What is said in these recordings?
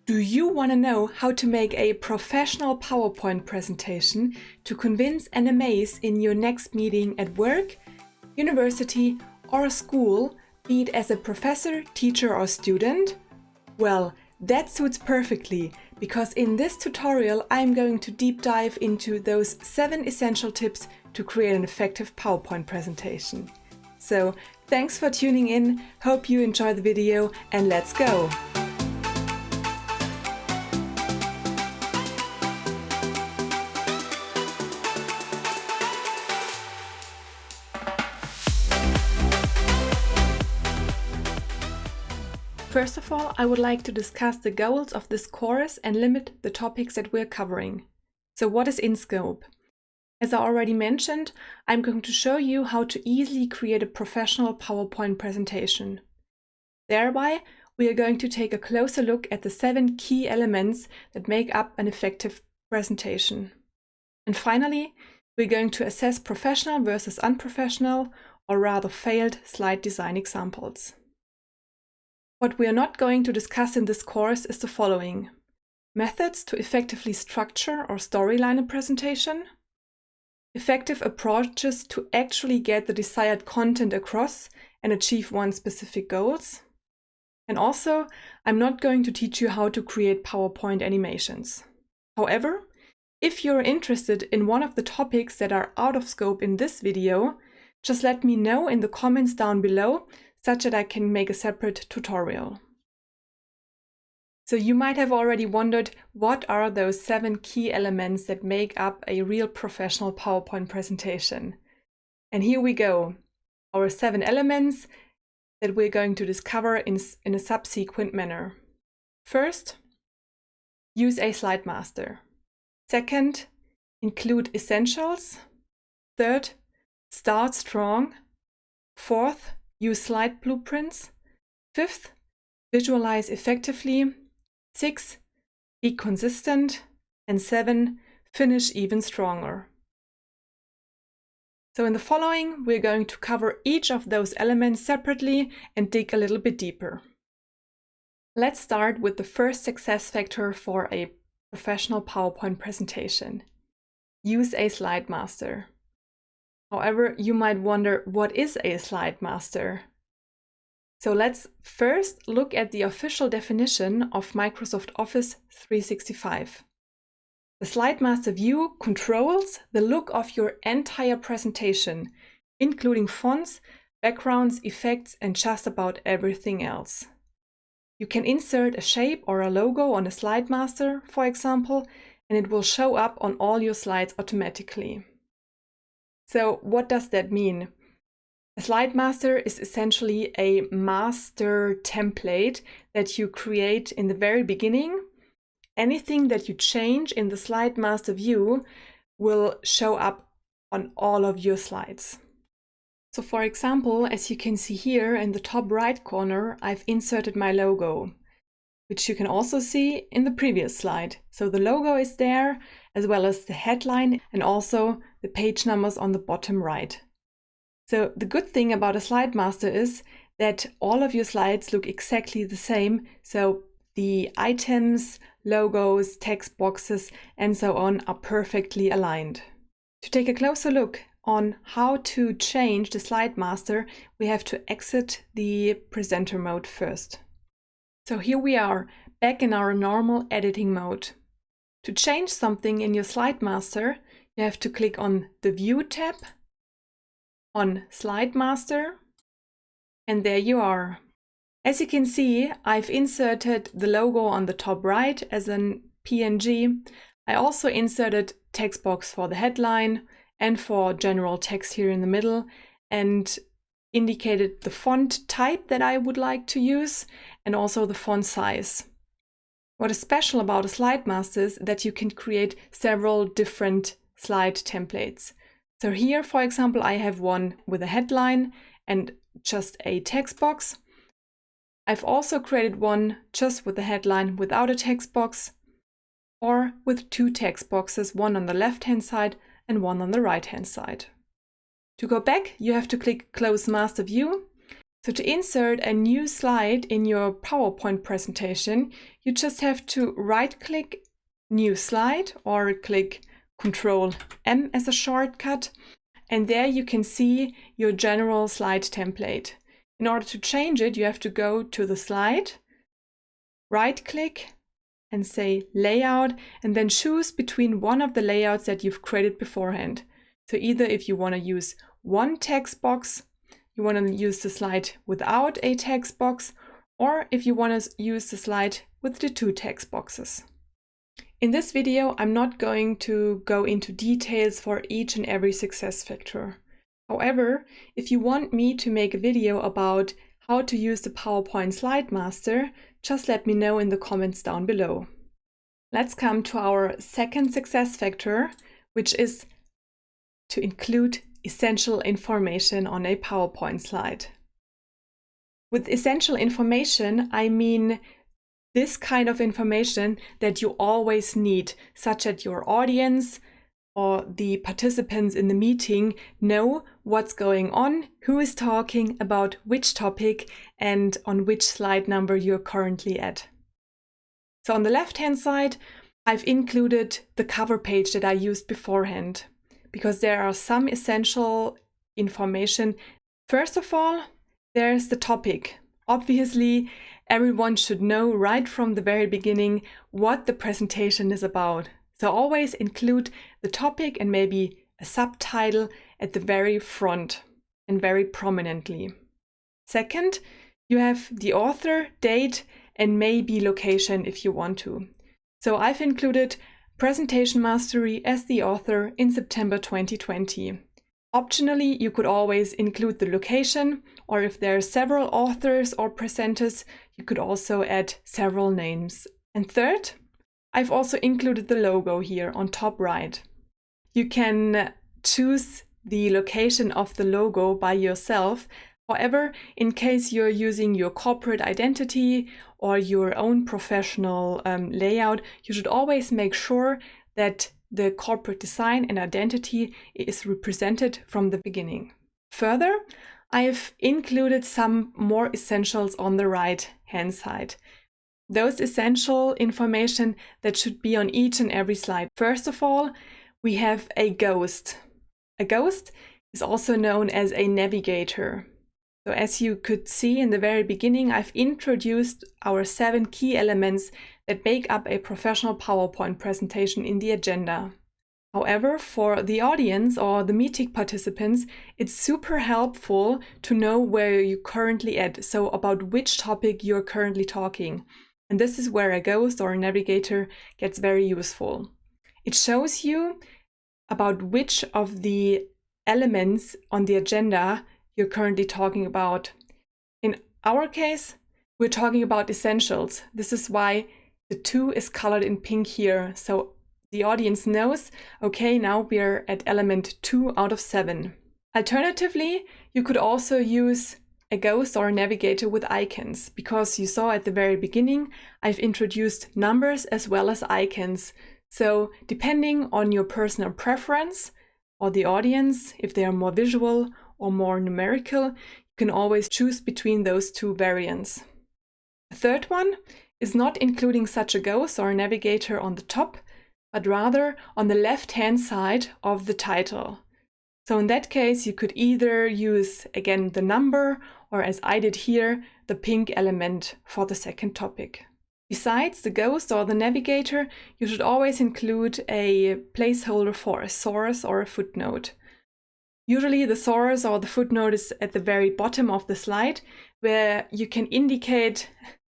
Do you want to know how to make a professional PowerPoint presentation to convince and amaze in your next meeting at work, university, or school, be it as a professor, teacher, or student? Well, that suits perfectly, because in this tutorial I'm going to deep dive into those 7 essential tips to create an effective PowerPoint presentation. So, thanks for tuning in, hope you enjoy the video, and let's go! First of all, I would like to discuss the goals of this course and limit the topics that we're covering. So what is in scope? As I already mentioned, I'm going to show you how to easily create a professional PowerPoint presentation. Thereby, we are going to take a closer look at the 7 key elements that make up an effective presentation. And finally, we're going to assess professional versus unprofessional, or rather failed slide design examples. What we are not going to discuss in this course is the following: methods to effectively structure or storyline a presentation, effective approaches to actually get the desired content across and achieve one's specific goals, and also, I'm not going to teach you how to create PowerPoint animations. However, if you're interested in one of the topics that are out of scope in this video, just let me know in the comments down below, such that I can make a separate tutorial. So you might have already wondered, what are those 7 key elements that make up a real professional PowerPoint presentation? And here we go, our 7 elements that we're going to discover in a subsequent manner. First, use a slide master. Second, include essentials. Third, start strong. Fourth, use slide blueprints. 5th, visualize effectively. 6, be consistent. And 7, finish even stronger. So in the following, we're going to cover each of those elements separately and dig a little bit deeper. Let's start with the first success factor for a professional PowerPoint presentation. Use a slide master. However, you might wonder, what is a slide master? So let's first look at the official definition of Microsoft Office 365. The slide master view controls the look of your entire presentation, including fonts, backgrounds, effects, and just about everything else. You can insert a shape or a logo on a slide master, for example, and it will show up on all your slides automatically. So what does that mean? A slide master is essentially a master template that you create in the very beginning. Anything that you change in the slide master view will show up on all of your slides. So for example, as you can see here in the top right corner, I've inserted my logo, which you can also see in the previous slide. So the logo is there, as well as the headline and also the page numbers on the bottom right. So the good thing about a slide master is that all of your slides look exactly the same. So the items, logos, text boxes, and so on are perfectly aligned. To take a closer look on how to change the slide master, we have to exit the presenter mode first. So here we are, back in our normal editing mode. To change something in your slide master, you have to click on the View tab, on Slide Master, and there you are. As you can see, I've inserted the logo on the top right as an PNG. I also inserted text box for the headline and for general text here in the middle, and indicated the font type that I would like to use and also the font size. What is special about a slide master is that you can create several different slide templates. So here, for example, I have one with a headline and just a text box. I've also created one just with a headline without a text box, or with 2 text boxes, one on the left-hand side and one on the right-hand side. To go back, you have to click Close Master View. So to insert a new slide in your PowerPoint presentation, you just have to right-click New Slide or click Ctrl-M as a shortcut, and there you can see your general slide template. In order to change it, you have to go to the slide, right-click and say Layout, and then choose between one of the layouts that you've created beforehand. So either if you want to use one text box, you want to use the slide without a text box, or if you want to use the slide with the 2 text boxes. In this video, I'm not going to go into details for each and every success factor. However, if you want me to make a video about how to use the PowerPoint Slide Master, just let me know in the comments down below. Let's come to our second success factor, which is to include essential information on a PowerPoint slide. With essential information, I mean this kind of information that you always need, such that your audience or the participants in the meeting know what's going on, who is talking about which topic, and on which slide number you're currently at. So on the left-hand side, I've included the cover page that I used beforehand, because there are some essential information. First of all, there's the topic. Obviously, everyone should know right from the very beginning what the presentation is about. So always include the topic and maybe a subtitle at the very front and very prominently. Second, you have the author, date, and maybe location if you want to. So I've included Presentation Mastery as the author in September 2020. Optionally, you could always include the location, or if there are several authors or presenters, you could also add several names. And third, I've also included the logo here on top right. You can choose the location of the logo by yourself. However, in case you're using your corporate identity or your own professional layout, you should always make sure that the corporate design and identity is represented from the beginning. Further, I've included some more essentials on the right-hand side. Those essential information that should be on each and every slide. First of all, we have a ghost. A ghost is also known as a navigator. So as you could see in the very beginning, I've introduced our 7 key elements that make up a professional PowerPoint presentation in the agenda. However, for the audience or the meeting participants, it's super helpful to know where you're currently at, so about which topic you're currently talking. And this is where a ghost or a navigator gets very useful. It shows you about which of the elements on the agenda you're currently talking about. In our case, we're talking about essentials. This is why the 2 is colored in pink here. So the audience knows, okay, now we're at element 2 out of 7. Alternatively, you could also use a ghost or a navigator with icons, because you saw at the very beginning, I've introduced numbers as well as icons. So depending on your personal preference or the audience, if they are more visual or more numerical, you can always choose between those 2 variants. The third one is not including such a ghost or a navigator on the top, but rather on the left-hand side of the title. So in that case, you could either use, again, the number, or as I did here, the pink element for the second topic. Besides the ghost or the navigator, you should always include a placeholder for a source or a footnote. Usually the source or the footnote is at the very bottom of the slide, where you can indicate,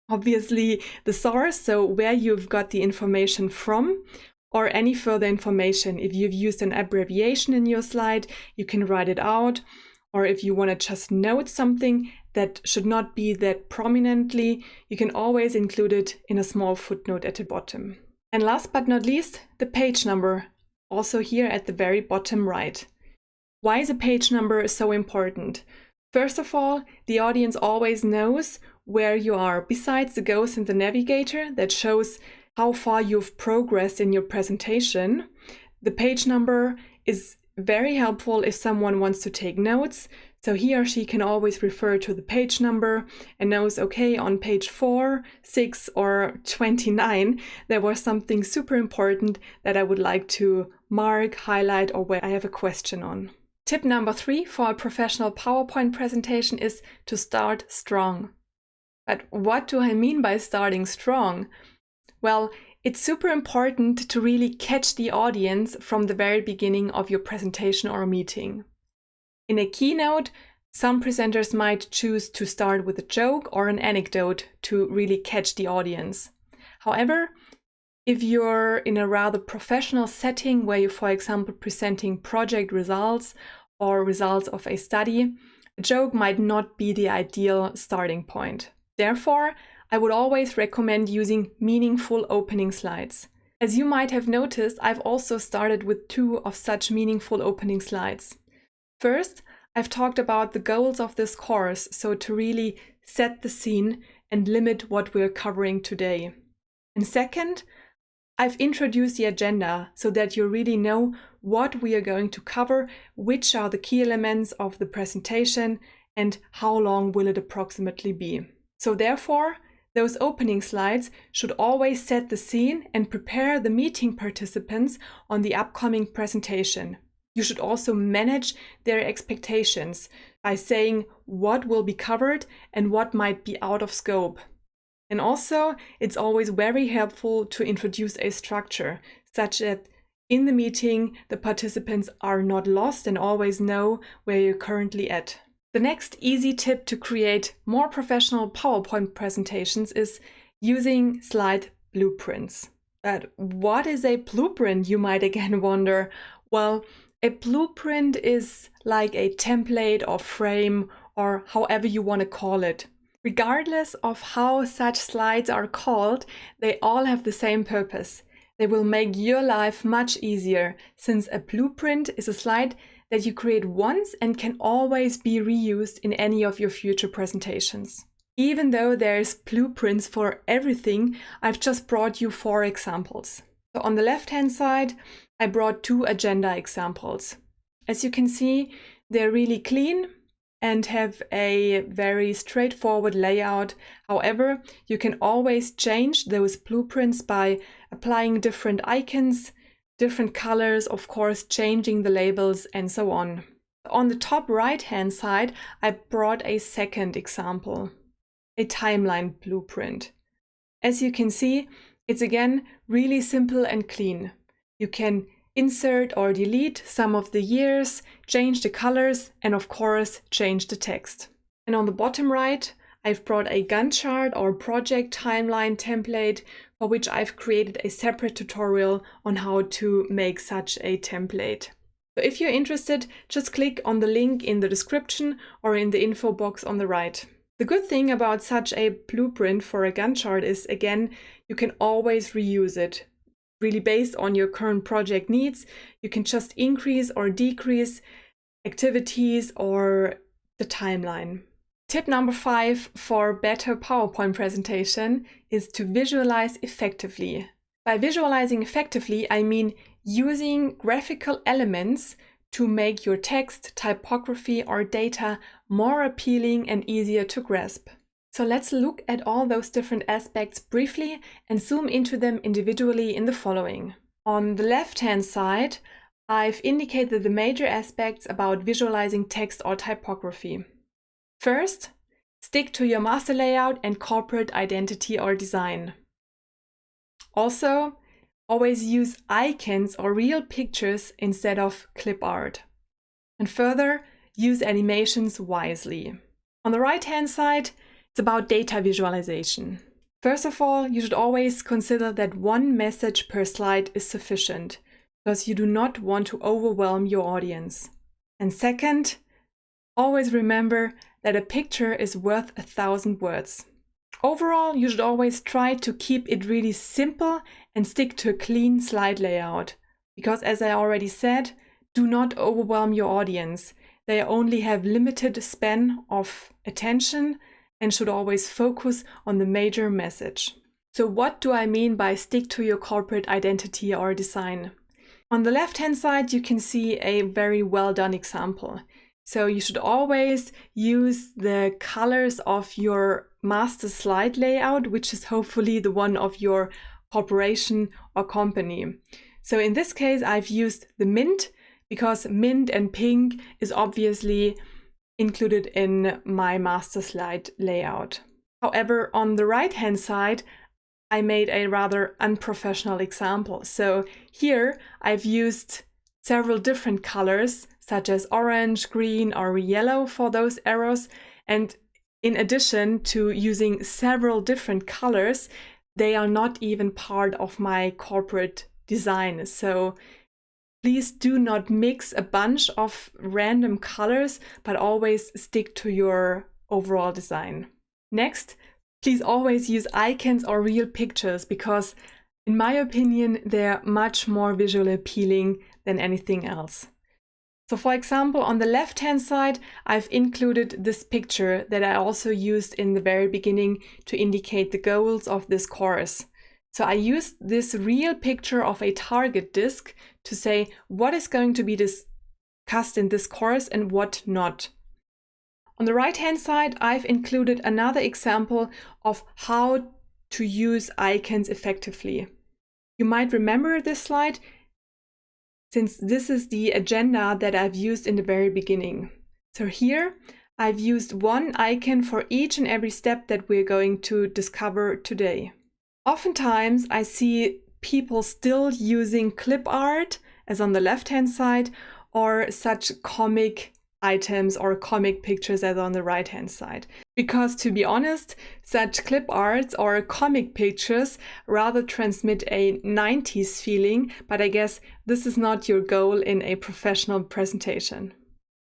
obviously, the source, so where you've got the information from, or any further information. If you've used an abbreviation in your slide, you can write it out, or if you want to just note something that should not be that prominently, you can always include it in a small footnote at the bottom. And last but not least, the page number, also here at the very bottom right. Why is a page number so important? First of all, the audience always knows where you are. Besides the ghost and the navigator that shows how far you've progressed in your presentation, the page number is very helpful if someone wants to take notes. So he or she can always refer to the page number and knows, okay, on page 4, 6, or 29, there was something super important that I would like to mark, highlight, or where I have a question on. Tip number 3 for a professional PowerPoint presentation is to start strong. But what do I mean by starting strong? Well, it's super important to really catch the audience from the very beginning of your presentation or meeting. In a keynote, some presenters might choose to start with a joke or an anecdote to really catch the audience. However, if you're in a rather professional setting where you're, for example, presenting project results or results of a study, a joke might not be the ideal starting point. Therefore, I would always recommend using meaningful opening slides. As you might have noticed, I've also started with 2 of such meaningful opening slides. First, I've talked about the goals of this course, so to really set the scene and limit what we're covering today. And second, I've introduced the agenda so that you really know what we are going to cover, which are the key elements of the presentation, and how long will it approximately be. So therefore, those opening slides should always set the scene and prepare the meeting participants on the upcoming presentation. You should also manage their expectations by saying what will be covered and what might be out of scope. And also, it's always very helpful to introduce a structure, such that in the meeting, the participants are not lost and always know where you're currently at. The next easy tip to create more professional PowerPoint presentations is using slide blueprints. But what is a blueprint, you might again wonder? Well, a blueprint is like a template or frame or however you want to call it. Regardless of how such slides are called, they all have the same purpose. They will make your life much easier, since a blueprint is a slide that you create once and can always be reused in any of your future presentations. Even though there's blueprints for everything, I've just brought you 4 examples. So on the left-hand side, I brought 2 agenda examples. As you can see, they're really clean and have a very straightforward layout. However, you can always change those blueprints by applying different icons, different colors, of course, changing the labels and so on. On the top right-hand side, I brought a second example, a timeline blueprint. As you can see, it's again really simple and clean. You can insert or delete some of the years, change the colors, and of course, change the text. And on the bottom right, I've brought a Gantt chart or project timeline template for which I've created a separate tutorial on how to make such a template. So if you're interested, just click on the link in the description or in the info box on the right. The good thing about such a blueprint for a Gantt chart is, again, you can always reuse it. Really based on your current project needs, you can just increase or decrease activities or the timeline. Tip number 5 for better PowerPoint presentation is to visualize effectively. By visualizing effectively, I mean using graphical elements to make your text, typography, or data more appealing and easier to grasp. So let's look at all those different aspects briefly and zoom into them individually in the following. On the left-hand side, I've indicated the major aspects about visualizing text or typography. First, stick to your master layout and corporate identity or design. Also, always use icons or real pictures instead of clip art. And further, use animations wisely. On the right-hand side, it's about data visualization. First of all, you should always consider that 1 message per slide is sufficient, because you do not want to overwhelm your audience. And second, always remember that a picture is worth 1,000 words. Overall, you should always try to keep it really simple and stick to a clean slide layout, because as I already said, do not overwhelm your audience. They only have limited span of attention and should always focus on the major message. So what do I mean by stick to your corporate identity or design? On the left-hand side, you can see a very well done example. So you should always use the colors of your master slide layout, which is hopefully the one of your corporation or company. So in this case, I've used the mint because mint and pink is obviously included in my master slide layout. However, on the right-hand side, I made a rather unprofessional example. So here I've used several different colors, such as orange, green, or yellow for those arrows. And in addition to using several different colors, they are not even part of my corporate design. So please do not mix a bunch of random colors, but always stick to your overall design. Next, please always use icons or real pictures because, in my opinion, they're much more visually appealing than anything else. So for example, on the left-hand side, I've included this picture that I also used in the very beginning to indicate the goals of this course. So I used this real picture of a target disk to say what is going to be discussed in this course and what not. On the right-hand side, I've included another example of how to use icons effectively. You might remember this slide since this is the agenda that I've used in the very beginning. So here, I've used one icon for each and every step that we're going to discover today. Oftentimes, I see people still using clip art, as on the left-hand side, or such comic items or comic pictures as on the right-hand side. Because to be honest, such clip arts or comic pictures rather transmit a 90s feeling, but I guess this is not your goal in a professional presentation.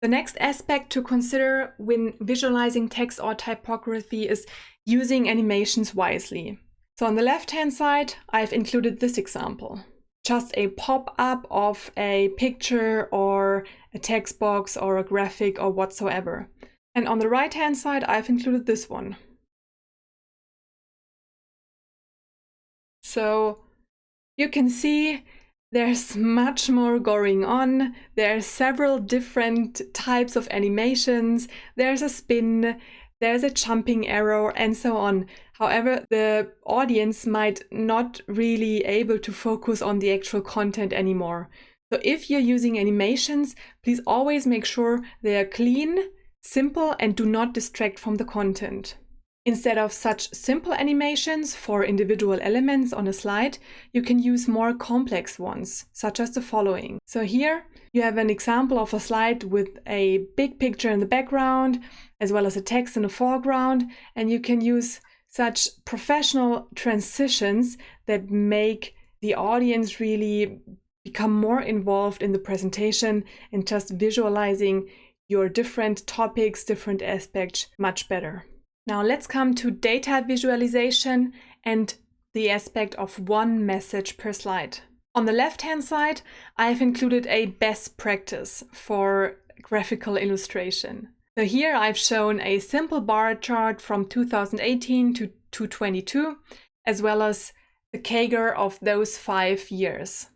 The next aspect to consider when visualizing text or typography is using animations wisely. So on the left-hand side, I've included this example. Just a pop-up of a picture or a text box or a graphic or whatsoever. And on the right-hand side, I've included this one. So you can see there's much more going on. There are several different types of animations. There's a spin, there's a jumping arrow, and so on. However, the audience might not really able to focus on the actual content anymore. So if you're using animations, please always make sure they are clean, simple, and do not distract from the content. Instead of such simple animations for individual elements on a slide, you can use more complex ones, such as the following. So here you have an example of a slide with a big picture in the background, as well as a text in the foreground, and you can use such professional transitions that make the audience really become more involved in the presentation and just visualizing your different topics, different aspects much better. Now let's come to data visualization and the aspect of one message per slide. On the left-hand side, I've included a best practice for graphical illustration. So here I've shown a simple bar chart from 2018 to 2022, as well as the CAGR of those 5 years.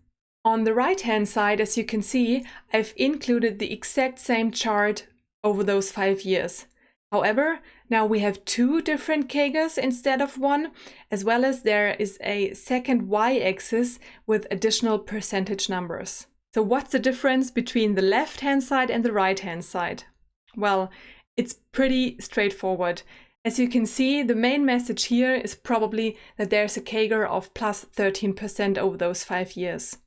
On the right-hand side, as you can see, I've included the exact same chart over those 5 years. However, now we have 2 different CAGRs instead of 1, as well as there is a second y-axis with additional percentage numbers. So what's the difference between the left-hand side and the right-hand side? Well, it's pretty straightforward. As you can see, the main message here is probably that there's a CAGR of plus 13% over those 5 years.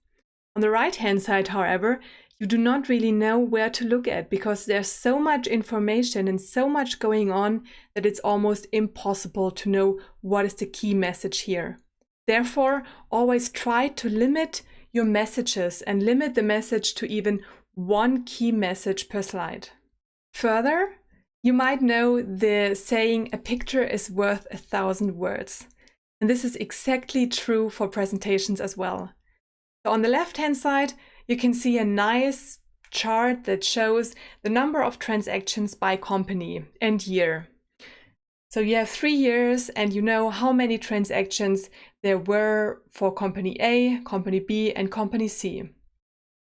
On the right-hand side, however, you do not really know where to look at because there's so much information and so much going on that it's almost impossible to know what is the key message here. Therefore, always try to limit your messages and limit the message to even one key message per slide. Further, you might know the saying, "A picture is worth 1,000 words." And this is exactly true for presentations as well. So on the left-hand side, you can see a nice chart that shows the number of transactions by company and year. So you have 3 years and you know how many transactions there were for company A, company B, and company C.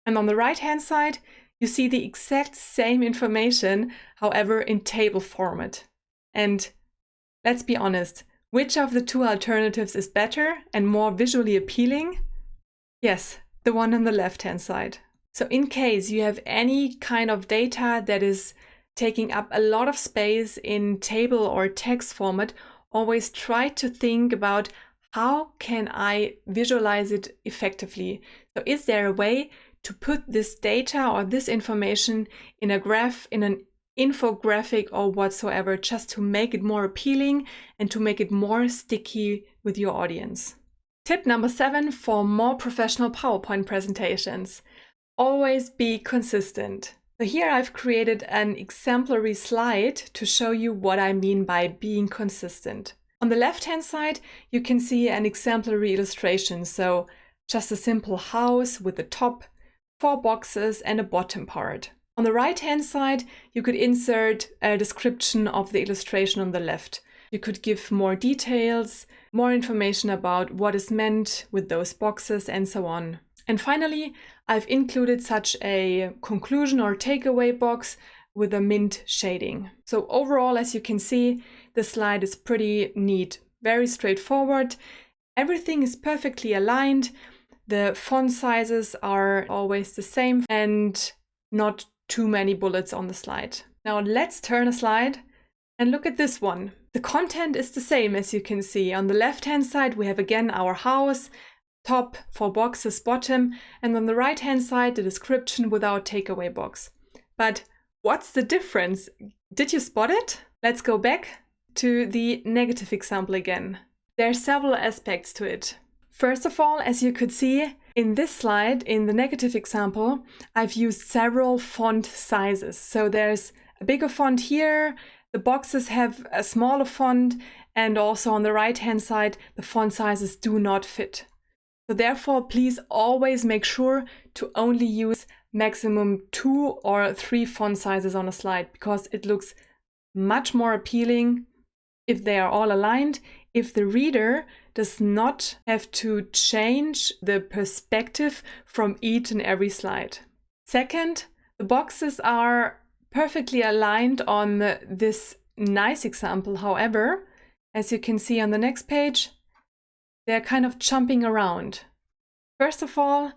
And on the right-hand side, You see the exact same information, however, in table format. And let's be honest, which of the two alternatives is better and more visually appealing? Yes, the one on the left-hand side. So in case you have any kind of data that is taking up a lot of space in table or text format, always try to think about how can I visualize it effectively. So is there a way to put this data or this information in a graph, in an infographic or whatsoever, just to make it more appealing and to make it more sticky with your audience? Tip number 7 for more professional PowerPoint presentations. Always be consistent. So here I've created an exemplary slide to show you what I mean by being consistent. On the left-hand side, you can see an exemplary illustration. So just a simple house with a top, 4 boxes and a bottom part. On the right-hand side, you could insert a description of the illustration on the left. You could give more details, more information about what is meant with those boxes and so on. And finally, I've included such a conclusion or takeaway box with a mint shading. So overall, as you can see, the slide is pretty neat, very straightforward. Everything is perfectly aligned. The font sizes are always the same and not too many bullets on the slide. Now let's turn a slide and look at this one. The content is the same, as you can see. On the left-hand side, we have again our house, top, 4 boxes, bottom, and on the right-hand side, the description with our takeaway box. But what's the difference? Did you spot it? Let's go back to the negative example again. There are several aspects to it. First of all, as you could see in this slide, in the negative example, I've used several font sizes. So there's a bigger font here, the boxes have a smaller font, and also on the right-hand side, the font sizes do not fit. So therefore, please always make sure to only use maximum 2 or 3 font sizes on a slide, because it looks much more appealing if they are all aligned, if the reader does not have to change the perspective from each and every slide. Second, the boxes are perfectly aligned on this nice example. However, as you can see on the next page, they're kind of jumping around. First of all,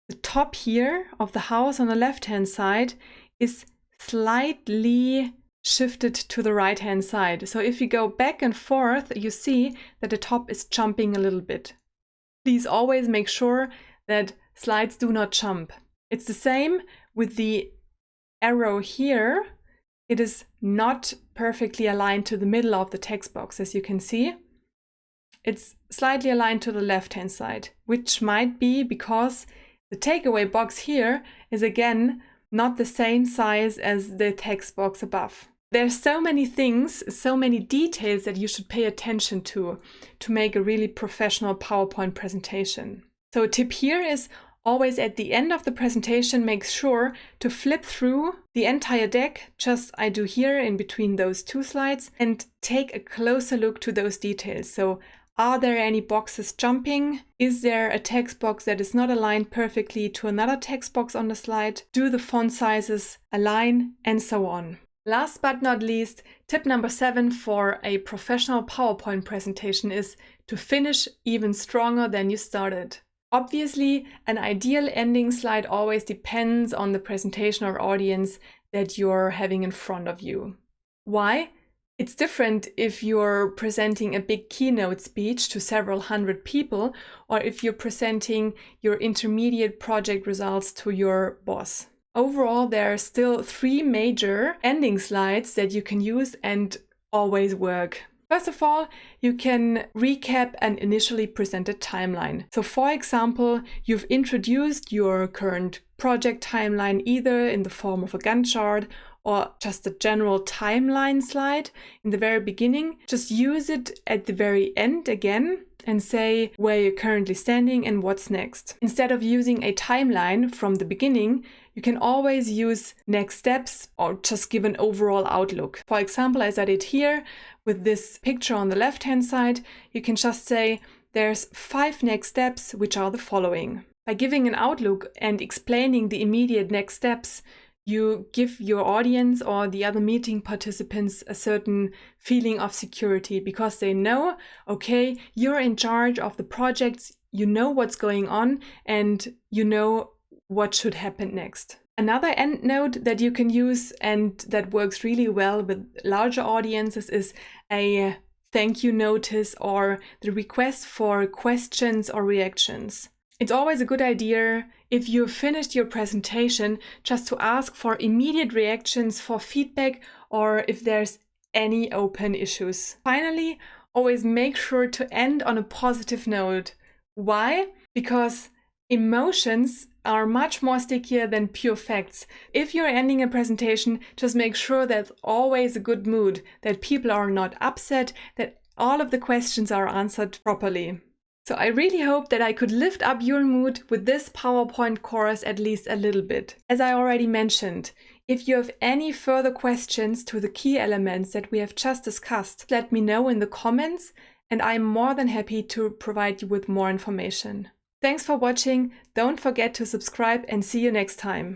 the top here of the house on the left-hand side is slightly shifted to the right-hand side. So if you go back and forth, you see that the top is jumping a little bit. Please always make sure that slides do not jump. It's the same with the arrow here. It is not perfectly aligned to the middle of the text box, as you can see. It's slightly aligned to the left-hand side, which might be because the takeaway box here is again not the same size as the text box above. There's so many things, so many details that you should pay attention to make a really professional PowerPoint presentation. So a tip here is always at the end of the presentation, make sure to flip through the entire deck, just I do here in between those 2 slides, and take a closer look to those details. So are there any boxes jumping? Is there a text box that is not aligned perfectly to another text box on the slide? Do the font sizes align? And so on. Last but not least, tip number 7 for a professional PowerPoint presentation is to finish even stronger than you started. Obviously, an ideal ending slide always depends on the presentation or audience that you're having in front of you. Why? It's different if you're presenting a big keynote speech to several hundred people, or if you're presenting your intermediate project results to your boss. Overall, there are still 3 major ending slides that you can use and always work. First of all, you can recap an initially presented timeline. So for example, you've introduced your current project timeline either in the form of a Gantt chart or just a general timeline slide in the very beginning. Just use it at the very end again and say where you're currently standing and what's next. Instead of using a timeline from the beginning, you can always use next steps or just give an overall outlook. For example, as I did here with this picture on the left-hand side, you can just say there's 5 next steps, which are the following. By giving an outlook and explaining the immediate next steps, you give your audience or the other meeting participants a certain feeling of security because they know, okay, you're in charge of the projects, you know what's going on, and you know what should happen next. Another end note that you can use and that works really well with larger audiences is a thank you notice or the request for questions or reactions. It's always a good idea, if you've finished your presentation, just to ask for immediate reactions, for feedback, or if there's any open issues. Finally, always make sure to end on a positive note. Why? Because emotions are much more stickier than pure facts. If you're ending a presentation, just make sure there's always a good mood, that people are not upset, that all of the questions are answered properly. So I really hope that I could lift up your mood with this PowerPoint course at least a little bit. As I already mentioned, if you have any further questions to the key elements that we have just discussed, let me know in the comments and I'm more than happy to provide you with more information. Thanks for watching, don't forget to subscribe and see you next time.